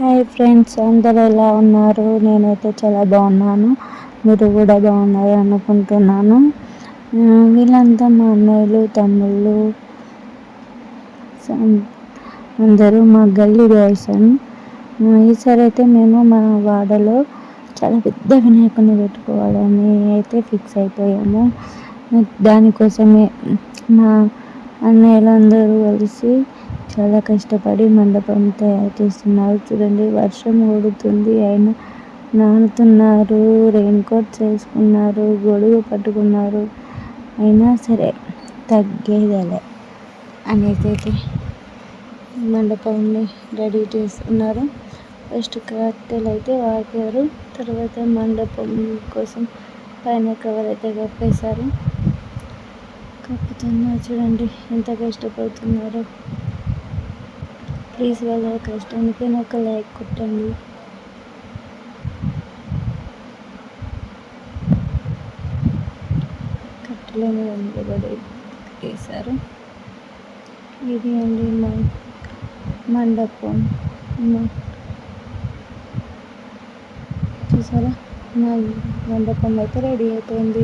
Hi friends, అందరు ఎలా ఉన్నారు? నేనైతే చాలా బాగున్నాను. మీరు కూడా బాగున్నారు అనుకుంటున్నాను. వీళ్ళంతా మా అన్నయ్యలు, తమ్ముళ్ళు, అందరూ మా గల్లీ బాయ్స్. ఈసారి అయితే మేము మన వాడలో చాలా పెద్ద వినాయకుని పెట్టుకోవాలని అయితే ఫిక్స్ అయిపోయాము. దానికోసమే మా అన్నయ్యలందరూ కలిసి చాలా కష్టపడి మండపం తయారు చేస్తున్నారు. చూడండి, వర్షం కొడుతుంది అయినా నానుతున్నారు, రెయిన్ కోట్స్ వేసుకున్నారు, గొడుగు పట్టుకున్నారు. అయినా సరే తగ్గేదేలే అనేసి అయితే మండపాన్ని రెడీ చేస్తున్నారు. ఫస్ట్ కట్టెలు అయితే వాకారు, తర్వాత మండపం కోసం పైన కవర్ అయితే కప్పేశారు. కప్పుతున్నారు, చూడండి ఎంత కష్టపడుతున్నారో. ప్లీజ్ వాళ్ళ కష్టానికి ఒక లైక్ కొట్టండి. కట్టెలను వెనుకబడి వేశారు. ఇది అండి మా మండపం. చూసారా, మా మండపం అయితే రెడీ అయిపోయింది.